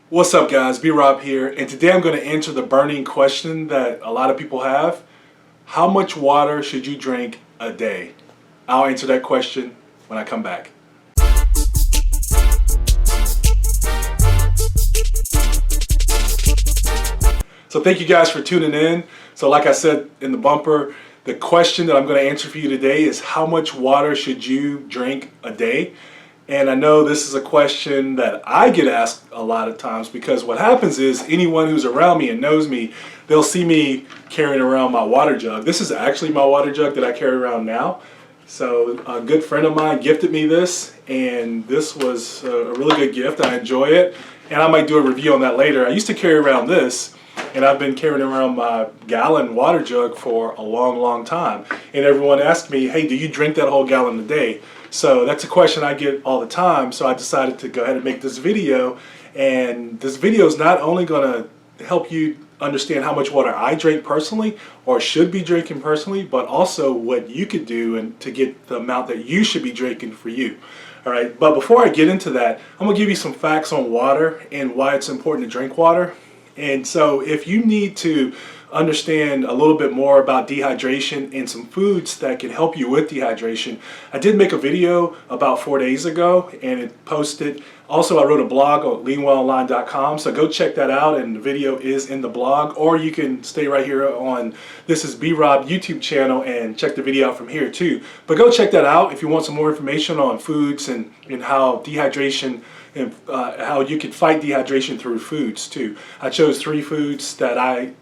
What's up guys, B-Rob here, and today I'm going to answer the burning question that a lot of people have. How much water should you drink a day? I'll answer that question when I come back. So thank you guys for tuning in. So like I said in the bumper, the question that I'm going to answer for you today is how much water should you drink a day? And I know this is a question that I get asked a lot of times because what happens is anyone who's around me and knows me, they'll see me carrying around my water jug. This is actually my water jug that I carry around now. So a good friend of mine gifted me this, and this was a really good gift. I enjoy it, and I might do a review on that later. I used to carry around this, and I've been carrying around my gallon water jug for a long time. And everyone asks me, hey, do you drink that whole gallon a day? So that's a question I get all the time. So I decided to go ahead and make this video. And this video is not only going to help you understand how much water I drink personally or should be drinking personally, but also what you could do and to get the amount that you should be drinking for you. All right, but before I get into that, I'm gonna give you some facts on water and why it's important to drink water. And so if you need to understand a little bit more about dehydration and some foods that can help you with dehydration, I did make a video about 4 days ago and it posted. Also, I wrote a blog on LEANWellonline.com, so go check that out, and the video is in the blog, or you can stay right here on This Is B-Rob YouTube channel and check the video out from here too. But go check that out if you want some more information on foods and how dehydration and how you can fight dehydration through foods too. I chose 3 foods that I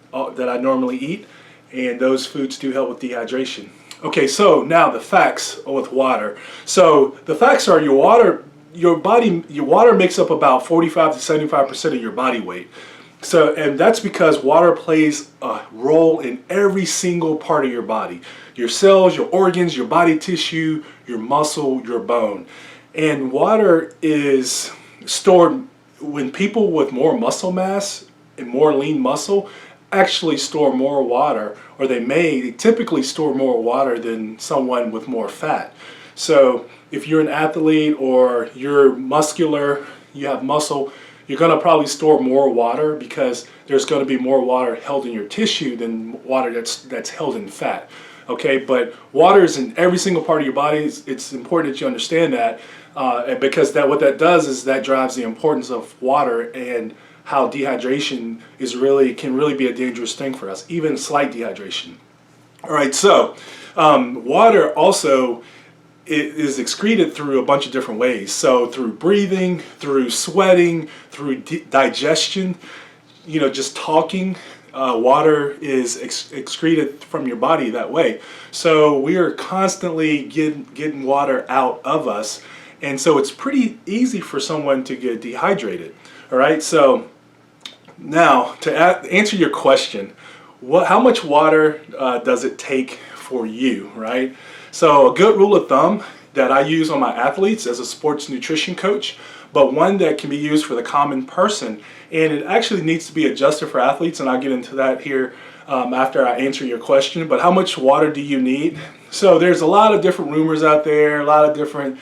normally eat, and those foods do help with dehydration. Okay, so now the facts with water. So the facts are your water makes up about 45 to 75% of your body weight. So, and that's because water plays a role in every single part of your body. Your cells, your organs, your body tissue, your muscle, your bone. And water is stored when people with more muscle mass and more lean muscle actually store more water, or they typically store more water than someone with more fat. So if you're an athlete or you're muscular, you have muscle, you're going to probably store more water because there's going to be more water held in your tissue than water that's held in fat. Okay, but water is in every single part of your body. It's important that you understand that, because what that does is that drives the importance of water and how dehydration can really be a dangerous thing for us, even slight dehydration. All right, so water also is excreted through a bunch of different ways. So through breathing, through sweating, through digestion, just talking. Water is excreted from your body that way. So we are constantly getting water out of us, and so it's pretty easy for someone to get dehydrated. All right, so now to answer your question, how much water does it take for you, right? So a good rule of thumb that I use on my athletes as a sports nutrition coach, but one that can be used for the common person, and it actually needs to be adjusted for athletes, and I'll get into that here after I answer your question. But how much water do you need? So there's a lot of different rumors out there, a lot of different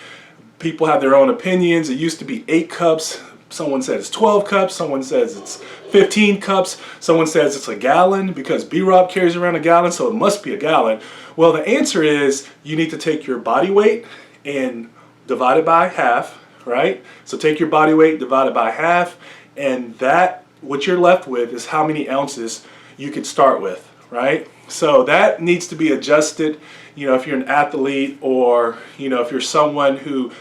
people have their own opinions. It used to be 8 cups. Someone says it's 12 cups, someone says it's 15 cups, someone says it's a gallon because B-Rob carries around a gallon, so it must be a gallon. Well, the answer is you need to take your body weight and divide it by half, right? So take your body weight, divide it by half, and what you're left with is how many ounces you could start with, right? So that needs to be adjusted, if you're an athlete, or if you're someone who's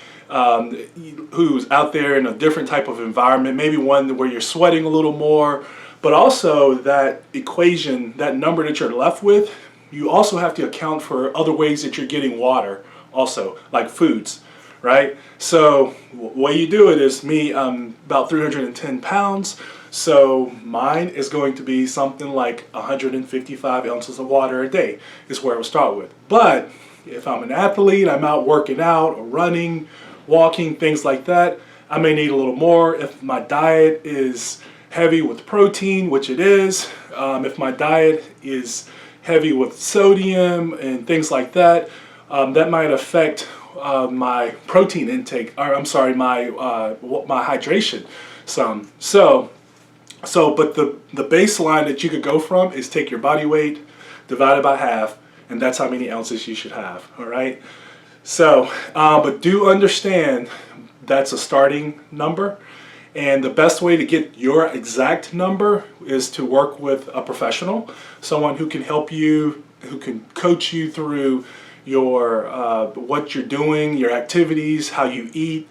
out there in a different type of environment, maybe one where you're sweating a little more, but also that equation, that number that you're left with, you also have to account for other ways that you're getting water also, like foods, right? So the way you do it is I'm about 310 pounds, so mine is going to be something like 155 ounces of water a day is where I would start with. But if I'm an athlete, I'm out working out or running, walking, things like that, I may need a little more. If my diet is heavy with protein, which it is, if my diet is heavy with sodium and things like that, that might affect my protein intake, or I'm sorry, my hydration. some. But the baseline that you could go from is take your body weight, divide it by half, and that's how many ounces you should have, all right? So, but do understand that's a starting number, and the best way to get your exact number is to work with a professional, someone who can help you, who can coach you through your what you're doing, your activities, how you eat,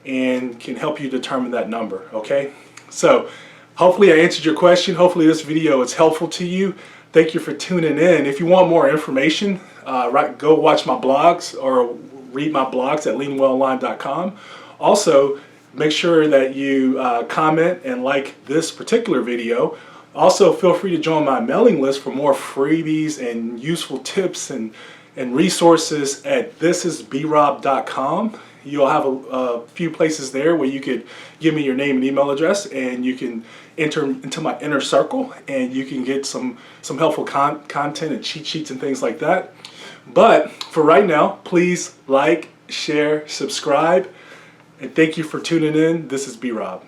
and can help you determine that number, okay? So, hopefully I answered your question. Hopefully this video is helpful to you. Thank you for tuning in. If you want more information, go watch my blogs or read my blogs at LEANWellOnline.com. Also, make sure that you comment and like this particular video. Also, feel free to join my mailing list for more freebies and useful tips and resources at thisisbrob.com. You'll have a few places there where you could give me your name and email address, and you can enter into my inner circle, and you can get some helpful content and cheat sheets and things like that. But for right now, please like, share, subscribe, and thank you for tuning in. This is B-Rob.